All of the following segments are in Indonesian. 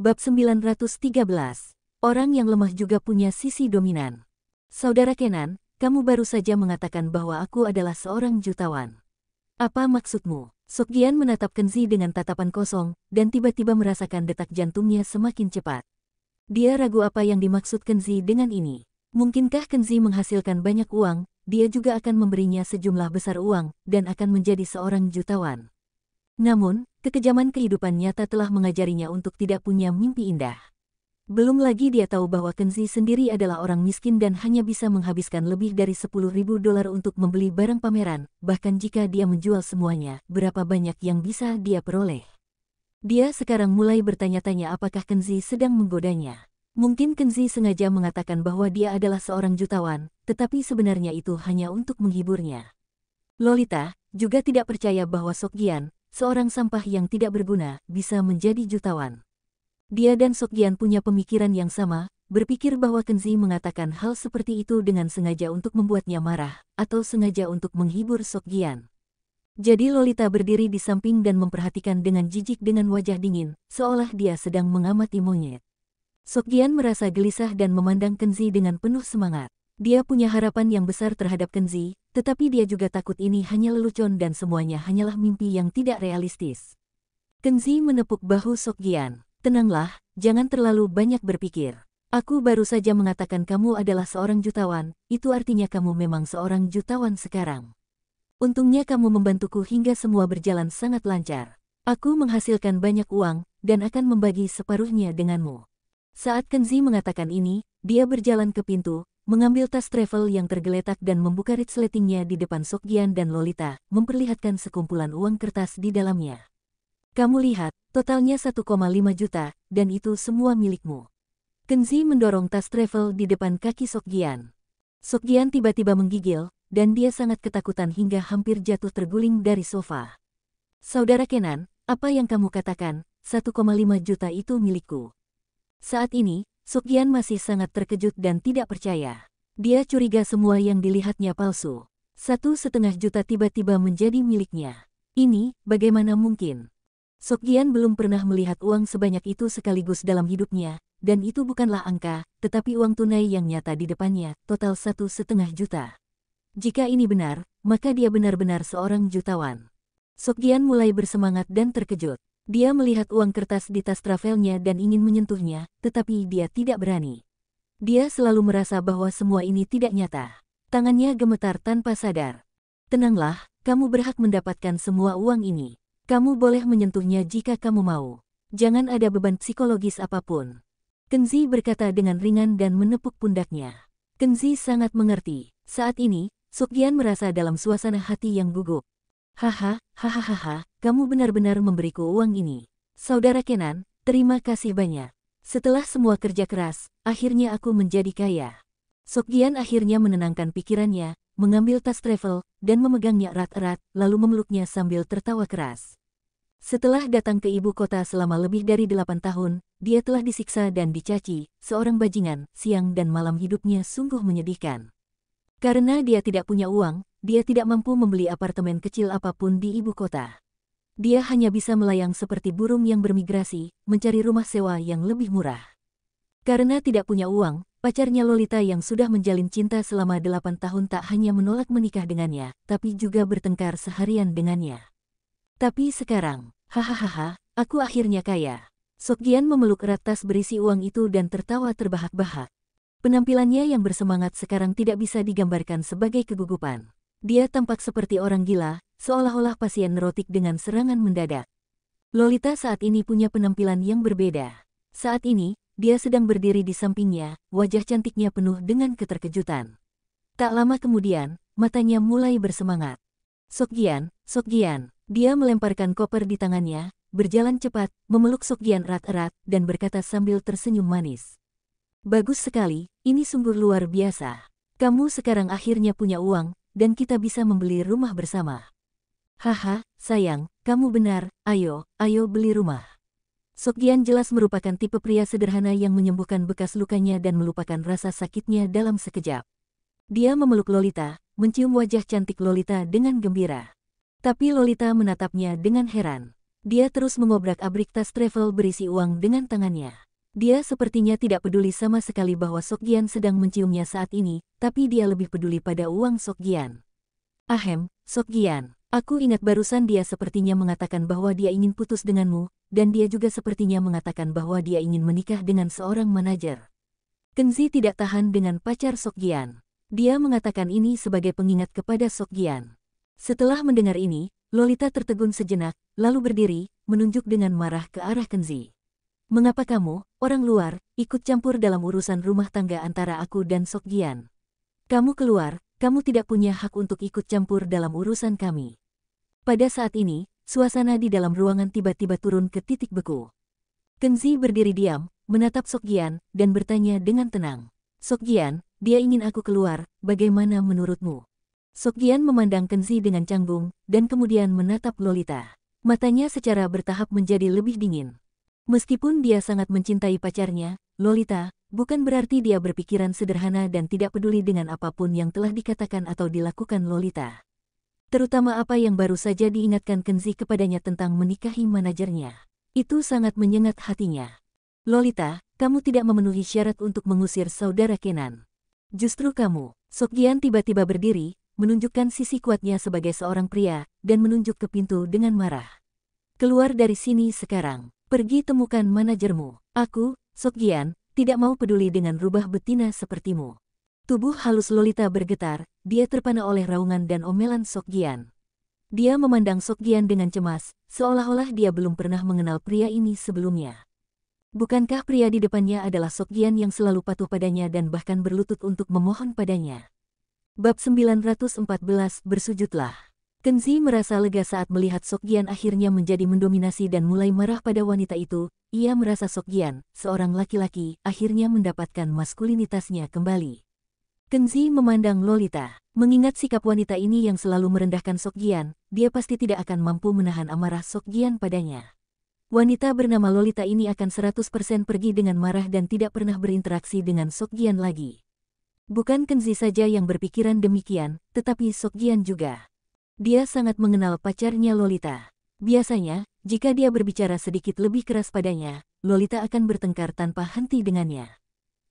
Bab 913. Orang yang lemah juga punya sisi dominan. Saudara Kenan, kamu baru saja mengatakan bahwa aku adalah seorang jutawan. Apa maksudmu? Sokgian menatap Kenzi dengan tatapan kosong, dan tiba-tiba merasakan detak jantungnya semakin cepat. Dia ragu apa yang dimaksud Kenzi dengan ini. Mungkinkah Kenzi menghasilkan banyak uang, dia juga akan memberinya sejumlah besar uang, dan akan menjadi seorang jutawan. Namun, kekejaman kehidupan nyata telah mengajarinya untuk tidak punya mimpi indah. Belum lagi dia tahu bahwa Kenzi sendiri adalah orang miskin dan hanya bisa menghabiskan lebih dari $10.000 untuk membeli barang pameran, bahkan jika dia menjual semuanya, berapa banyak yang bisa dia peroleh. Dia sekarang mulai bertanya-tanya apakah Kenzi sedang menggodanya. Mungkin Kenzi sengaja mengatakan bahwa dia adalah seorang jutawan, tetapi sebenarnya itu hanya untuk menghiburnya. Lolita juga tidak percaya bahwa Sokgian, seorang sampah yang tidak berguna, bisa menjadi jutawan. Dia dan Sokgian punya pemikiran yang sama, berpikir bahwa Kenzi mengatakan hal seperti itu dengan sengaja untuk membuatnya marah, atau sengaja untuk menghibur Sokgian. Jadi Lolita berdiri di samping dan memperhatikan dengan jijik dengan wajah dingin, seolah dia sedang mengamati monyet. Sokgian merasa gelisah dan memandang Kenzi dengan penuh semangat. Dia punya harapan yang besar terhadap Kenzi, tetapi dia juga takut ini hanya lelucon dan semuanya hanyalah mimpi yang tidak realistis. Kenzi menepuk bahu Sokgian. Tenanglah, jangan terlalu banyak berpikir. Aku baru saja mengatakan kamu adalah seorang jutawan, itu artinya kamu memang seorang jutawan sekarang. Untungnya kamu membantuku hingga semua berjalan sangat lancar. Aku menghasilkan banyak uang, dan akan membagi separuhnya denganmu. Saat Kenzi mengatakan ini, dia berjalan ke pintu, mengambil tas travel yang tergeletak dan membuka resletingnya di depan Sokgian dan Lolita, memperlihatkan sekumpulan uang kertas di dalamnya. Kamu lihat, totalnya 1,5 juta, dan itu semua milikmu. Kenzi mendorong tas travel di depan kaki Sokgian. Sokgian tiba-tiba menggigil, dan dia sangat ketakutan hingga hampir jatuh terguling dari sofa. Saudara Kenan, apa yang kamu katakan, 1,5 juta itu milikku. Saat ini, Sokgian masih sangat terkejut dan tidak percaya. Dia curiga semua yang dilihatnya palsu. 1,5 juta tiba-tiba menjadi miliknya. Ini, bagaimana mungkin? Sokgian belum pernah melihat uang sebanyak itu sekaligus dalam hidupnya, dan itu bukanlah angka, tetapi uang tunai yang nyata di depannya, total 1,5 juta. Jika ini benar, maka dia benar-benar seorang jutawan. Sokgian mulai bersemangat dan terkejut. Dia melihat uang kertas di tas travelnya dan ingin menyentuhnya, tetapi dia tidak berani. Dia selalu merasa bahwa semua ini tidak nyata. Tangannya gemetar tanpa sadar. Tenanglah, kamu berhak mendapatkan semua uang ini. Kamu boleh menyentuhnya jika kamu mau. Jangan ada beban psikologis apapun. Kenzi berkata dengan ringan dan menepuk pundaknya. Kenzi sangat mengerti. Saat ini, Sokgian merasa dalam suasana hati yang gugup. Haha, hahaha, kamu benar-benar memberiku uang ini. Saudara Kenan, terima kasih banyak. Setelah semua kerja keras, akhirnya aku menjadi kaya. Sokgian akhirnya menenangkan pikirannya, mengambil tas travel, dan memegangnya erat-erat, lalu memeluknya sambil tertawa keras. Setelah datang ke ibu kota selama lebih dari 8 tahun, dia telah disiksa dan dicaci, seorang bajingan, siang dan malam hidupnya sungguh menyedihkan. Karena dia tidak punya uang, dia tidak mampu membeli apartemen kecil apapun di ibu kota. Dia hanya bisa melayang seperti burung yang bermigrasi, mencari rumah sewa yang lebih murah. Karena tidak punya uang, pacarnya Lolita yang sudah menjalin cinta selama 8 tahun tak hanya menolak menikah dengannya, tapi juga bertengkar seharian dengannya. Tapi sekarang, hahaha, aku akhirnya kaya. Sokgian memeluk erat tas berisi uang itu dan tertawa terbahak-bahak. Penampilannya yang bersemangat sekarang tidak bisa digambarkan sebagai kegugupan. Dia tampak seperti orang gila, seolah-olah pasien neurotik dengan serangan mendadak. Lolita saat ini punya penampilan yang berbeda. Saat ini, dia sedang berdiri di sampingnya, wajah cantiknya penuh dengan keterkejutan. Tak lama kemudian, matanya mulai bersemangat. Sokgian, Sokgian, dia melemparkan koper di tangannya, berjalan cepat, memeluk Sokgian erat-erat, dan berkata sambil tersenyum manis. Bagus sekali, ini sungguh luar biasa. Kamu sekarang akhirnya punya uang, dan kita bisa membeli rumah bersama. Haha, sayang, kamu benar, ayo beli rumah. Sokgian jelas merupakan tipe pria sederhana yang menyembuhkan bekas lukanya dan melupakan rasa sakitnya dalam sekejap. Dia memeluk Lolita, mencium wajah cantik Lolita dengan gembira. Tapi Lolita menatapnya dengan heran. Dia terus mengobrak-abrik tas travel berisi uang dengan tangannya. Dia sepertinya tidak peduli sama sekali bahwa Sokgian sedang menciumnya saat ini, tapi dia lebih peduli pada uang Sokgian. Ahem, Sokgian, aku ingat barusan dia sepertinya mengatakan bahwa dia ingin putus denganmu, dan dia juga sepertinya mengatakan bahwa dia ingin menikah dengan seorang manajer. Kenzi tidak tahan dengan pacar Sokgian. Dia mengatakan ini sebagai pengingat kepada Sokgian. Setelah mendengar ini, Lolita tertegun sejenak, lalu berdiri, menunjuk dengan marah ke arah Kenzi. Mengapa kamu, orang luar, ikut campur dalam urusan rumah tangga antara aku dan Sokgian? Kamu keluar, kamu tidak punya hak untuk ikut campur dalam urusan kami. Pada saat ini, suasana di dalam ruangan tiba-tiba turun ke titik beku. Kenzi berdiri diam, menatap Sokgian, dan bertanya dengan tenang. Sokgian, dia ingin aku keluar, bagaimana menurutmu? Sokgian memandang Kenzi dengan canggung, dan kemudian menatap Lolita. Matanya secara bertahap menjadi lebih dingin. Meskipun dia sangat mencintai pacarnya, Lolita, bukan berarti dia berpikiran sederhana dan tidak peduli dengan apapun yang telah dikatakan atau dilakukan Lolita. Terutama apa yang baru saja diingatkan Kenzi kepadanya tentang menikahi manajernya. Itu sangat menyengat hatinya. Lolita, kamu tidak memenuhi syarat untuk mengusir saudara Kenan. Justru kamu. Sokgian tiba-tiba berdiri, menunjukkan sisi kuatnya sebagai seorang pria, dan menunjuk ke pintu dengan marah. Keluar dari sini sekarang. Pergi temukan manajermu. Aku, Sokgian, tidak mau peduli dengan rubah betina sepertimu. Tubuh halus Lolita bergetar, dia terpana oleh raungan dan omelan Sokgian. Dia memandang Sokgian dengan cemas, seolah-olah dia belum pernah mengenal pria ini sebelumnya. Bukankah pria di depannya adalah Sokgian yang selalu patuh padanya dan bahkan berlutut untuk memohon padanya? Bab 914 Bersujudlah. Kenzi merasa lega saat melihat Sokgian akhirnya menjadi mendominasi dan mulai marah pada wanita itu. Ia merasa Sokgian, seorang laki-laki, akhirnya mendapatkan maskulinitasnya kembali. Kenzi memandang Lolita. Mengingat sikap wanita ini yang selalu merendahkan Sokgian, dia pasti tidak akan mampu menahan amarah Sokgian padanya. Wanita bernama Lolita ini akan 100% pergi dengan marah dan tidak pernah berinteraksi dengan Sokgian lagi. Bukan Kenzi saja yang berpikiran demikian, tetapi Sokgian juga. Dia sangat mengenal pacarnya Lolita. Biasanya, jika dia berbicara sedikit lebih keras padanya, Lolita akan bertengkar tanpa henti dengannya.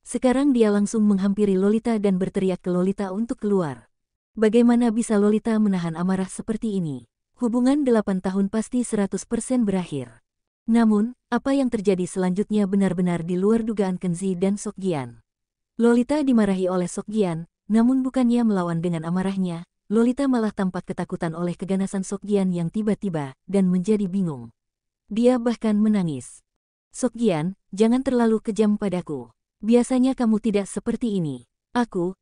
Sekarang dia langsung menghampiri Lolita dan berteriak ke Lolita untuk keluar. Bagaimana bisa Lolita menahan amarah seperti ini? Hubungan 8 tahun pasti 100% berakhir. Namun, apa yang terjadi selanjutnya benar-benar di luar dugaan Kenzi dan Sokgian. Lolita dimarahi oleh Sokgian, namun bukannya melawan dengan amarahnya, Lolita malah tampak ketakutan oleh keganasan Sokgian yang tiba-tiba, dan menjadi bingung. Dia bahkan menangis. Sokgian, jangan terlalu kejam padaku. Biasanya kamu tidak seperti ini. Aku.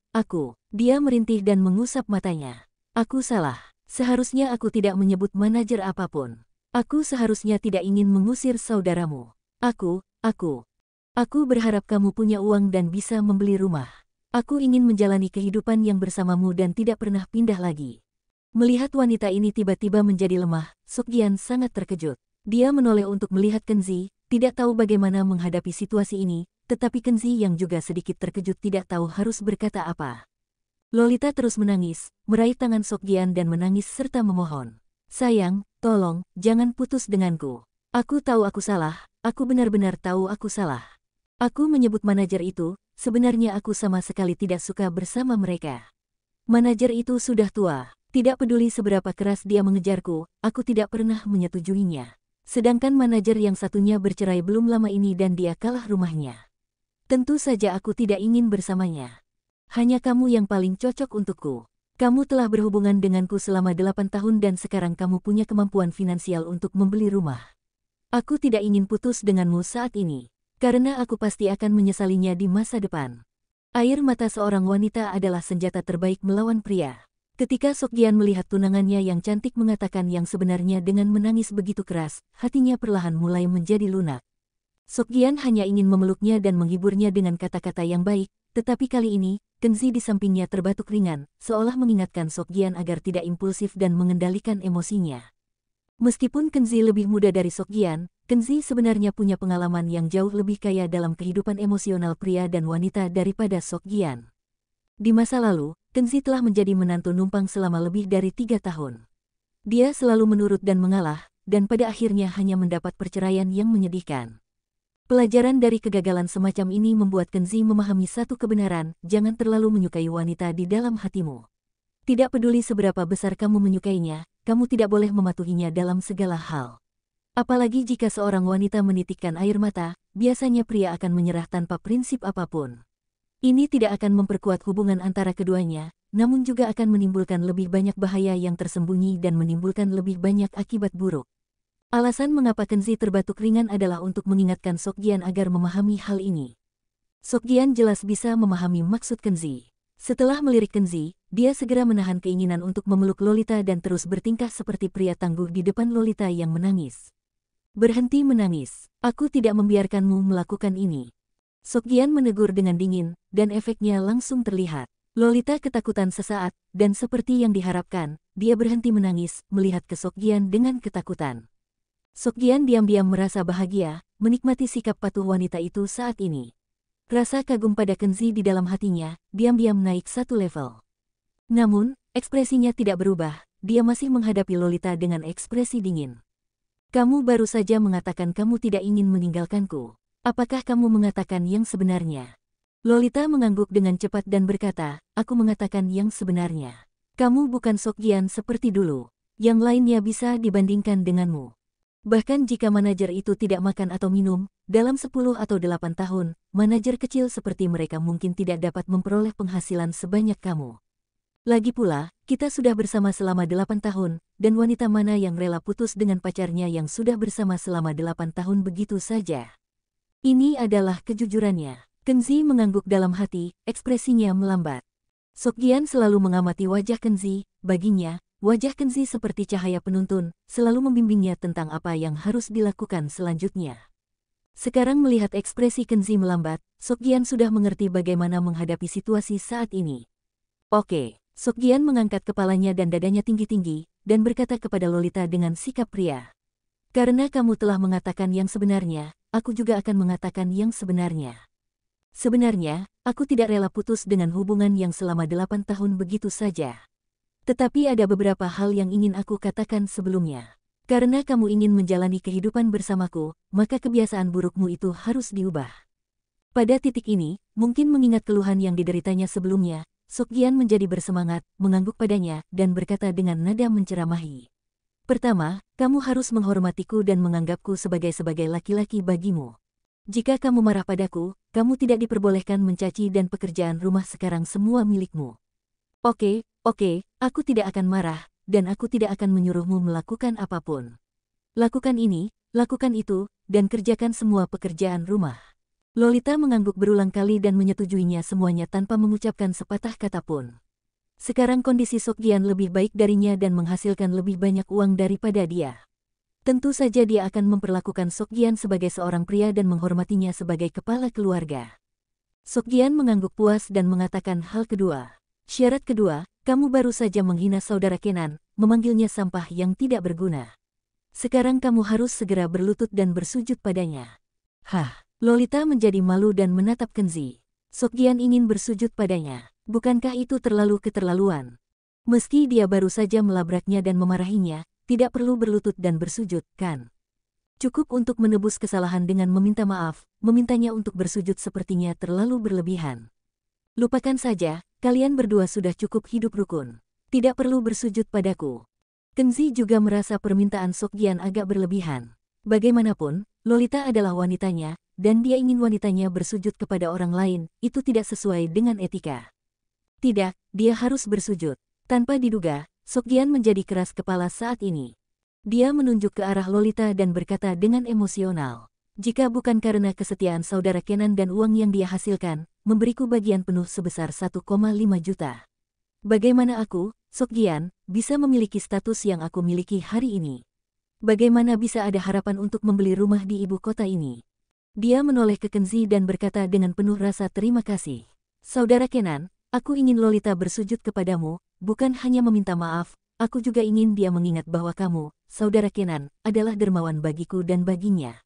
Dia merintih dan mengusap matanya. Aku salah. Seharusnya aku tidak menyebut manajer apapun. Aku seharusnya tidak ingin mengusir saudaramu. Aku berharap kamu punya uang dan bisa membeli rumah. Aku ingin menjalani kehidupan yang bersamamu dan tidak pernah pindah lagi. Melihat wanita ini tiba-tiba menjadi lemah, Sokgian sangat terkejut. Dia menoleh untuk melihat Kenzi, tidak tahu bagaimana menghadapi situasi ini, tetapi Kenzi yang juga sedikit terkejut tidak tahu harus berkata apa. Lolita terus menangis, meraih tangan Sokgian dan menangis serta memohon. Sayang, tolong, jangan putus denganku. Aku tahu aku salah, aku benar-benar tahu aku salah. Aku menyebut manajer itu, sebenarnya aku sama sekali tidak suka bersama mereka. Manajer itu sudah tua, tidak peduli seberapa keras dia mengejarku, aku tidak pernah menyetujuinya. Sedangkan manajer yang satunya bercerai belum lama ini dan dia kalah rumahnya. Tentu saja aku tidak ingin bersamanya. Hanya kamu yang paling cocok untukku. Kamu telah berhubungan denganku selama 8 tahun dan sekarang kamu punya kemampuan finansial untuk membeli rumah. Aku tidak ingin putus denganmu saat ini. Karena aku pasti akan menyesalinya di masa depan. Air mata seorang wanita adalah senjata terbaik melawan pria. Ketika Sokgian melihat tunangannya yang cantik mengatakan yang sebenarnya dengan menangis begitu keras, hatinya perlahan mulai menjadi lunak. Sokgian hanya ingin memeluknya dan menghiburnya dengan kata-kata yang baik, tetapi kali ini, Kenzi di sampingnya terbatuk ringan, seolah mengingatkan Sokgian agar tidak impulsif dan mengendalikan emosinya. Meskipun Kenzi lebih muda dari Sokgian, Kenzi sebenarnya punya pengalaman yang jauh lebih kaya dalam kehidupan emosional pria dan wanita daripada Sokgian. Di masa lalu, Kenzi telah menjadi menantu numpang selama lebih dari 3 tahun. Dia selalu menurut dan mengalah, dan pada akhirnya hanya mendapat perceraian yang menyedihkan. Pelajaran dari kegagalan semacam ini membuat Kenzi memahami satu kebenaran, jangan terlalu menyukai wanita di dalam hatimu. Tidak peduli seberapa besar kamu menyukainya, kamu tidak boleh mematuhinya dalam segala hal. Apalagi jika seorang wanita menitikkan air mata, biasanya pria akan menyerah tanpa prinsip apapun. Ini tidak akan memperkuat hubungan antara keduanya, namun juga akan menimbulkan lebih banyak bahaya yang tersembunyi dan menimbulkan lebih banyak akibat buruk. Alasan mengapa Kenzi terbatuk ringan adalah untuk mengingatkan Sokjian agar memahami hal ini. Sokjian jelas bisa memahami maksud Kenzi. Setelah melirik Kenzi, dia segera menahan keinginan untuk memeluk Lolita dan terus bertingkah seperti pria tangguh di depan Lolita yang menangis. Berhenti menangis, aku tidak membiarkanmu melakukan ini. Sokjian menegur dengan dingin, dan efeknya langsung terlihat. Lolita ketakutan sesaat, dan seperti yang diharapkan, dia berhenti menangis, melihat ke Sokjian dengan ketakutan. Sokjian diam-diam merasa bahagia, menikmati sikap patuh wanita itu saat ini. Rasa kagum pada Kenzi di dalam hatinya, diam-diam naik satu level. Namun, ekspresinya tidak berubah, dia masih menghadapi Lolita dengan ekspresi dingin. Kamu baru saja mengatakan kamu tidak ingin meninggalkanku. Apakah kamu mengatakan yang sebenarnya? Lolita mengangguk dengan cepat dan berkata, aku mengatakan yang sebenarnya. Kamu bukan Sokjian seperti dulu. Yang lainnya bisa dibandingkan denganmu. Bahkan jika manajer itu tidak makan atau minum, dalam 10 atau 8 tahun, manajer kecil seperti mereka mungkin tidak dapat memperoleh penghasilan sebanyak kamu. Lagi pula, kita sudah bersama selama 8 tahun, dan wanita mana yang rela putus dengan pacarnya yang sudah bersama selama 8 tahun begitu saja? Ini adalah kejujurannya. Kenzi mengangguk dalam hati, ekspresinya melambat. Sokjian selalu mengamati wajah Kenzi, baginya, wajah Kenzi seperti cahaya penuntun, selalu membimbingnya tentang apa yang harus dilakukan selanjutnya. Sekarang melihat ekspresi Kenzi melambat, Sokjian sudah mengerti bagaimana menghadapi situasi saat ini. Oke, Sokjian mengangkat kepalanya dan dadanya tinggi-tinggi, dan berkata kepada Lolita dengan sikap pria. Karena kamu telah mengatakan yang sebenarnya, aku juga akan mengatakan yang sebenarnya. Sebenarnya, aku tidak rela putus dengan hubungan yang selama 8 tahun begitu saja. Tetapi ada beberapa hal yang ingin aku katakan sebelumnya. Karena kamu ingin menjalani kehidupan bersamaku, maka kebiasaan burukmu itu harus diubah. Pada titik ini, mungkin mengingat keluhan yang dideritanya sebelumnya, Sokjian menjadi bersemangat, mengangguk padanya, dan berkata dengan nada menceramahi. Pertama, kamu harus menghormatiku dan menganggapku sebagai laki-laki bagimu. Jika kamu marah padaku, kamu tidak diperbolehkan mencaci dan pekerjaan rumah sekarang semua milikmu. Oke, aku tidak akan marah, dan aku tidak akan menyuruhmu melakukan apapun. Lakukan ini, lakukan itu, dan kerjakan semua pekerjaan rumah. Lolita mengangguk berulang kali dan menyetujuinya semuanya tanpa mengucapkan sepatah kata pun. Sekarang kondisi Sokjian lebih baik darinya dan menghasilkan lebih banyak uang daripada dia. Tentu saja dia akan memperlakukan Sokjian sebagai seorang pria dan menghormatinya sebagai kepala keluarga. Sokjian mengangguk puas dan mengatakan hal kedua. Syarat kedua, kamu baru saja menghina saudara Kenan, memanggilnya sampah yang tidak berguna. Sekarang kamu harus segera berlutut dan bersujud padanya. Hah, Lolita menjadi malu dan menatap Kenzi. Sokjian ingin bersujud padanya. Bukankah itu terlalu keterlaluan? Meski dia baru saja melabraknya dan memarahinya, tidak perlu berlutut dan bersujud, kan? Cukup untuk menebus kesalahan dengan meminta maaf, memintanya untuk bersujud sepertinya terlalu berlebihan. Lupakan saja, kalian berdua sudah cukup hidup rukun. Tidak perlu bersujud padaku. Kenzi juga merasa permintaan Sokjian agak berlebihan. Bagaimanapun, Lolita adalah wanitanya, dan dia ingin wanitanya bersujud kepada orang lain, itu tidak sesuai dengan etika. Tidak, dia harus bersujud. Tanpa diduga, Sokjian menjadi keras kepala saat ini. Dia menunjuk ke arah Lolita dan berkata dengan emosional. Jika bukan karena kesetiaan saudara Kenan dan uang yang dia hasilkan, memberiku bagian penuh sebesar 1,5 juta. Bagaimana aku, Sokjian, bisa memiliki status yang aku miliki hari ini? Bagaimana bisa ada harapan untuk membeli rumah di ibu kota ini? Dia menoleh ke Kenzi dan berkata dengan penuh rasa terima kasih. Saudara Kenan, aku ingin Lolita bersujud kepadamu, bukan hanya meminta maaf, aku juga ingin dia mengingat bahwa kamu, saudara Kenan, adalah dermawan bagiku dan baginya.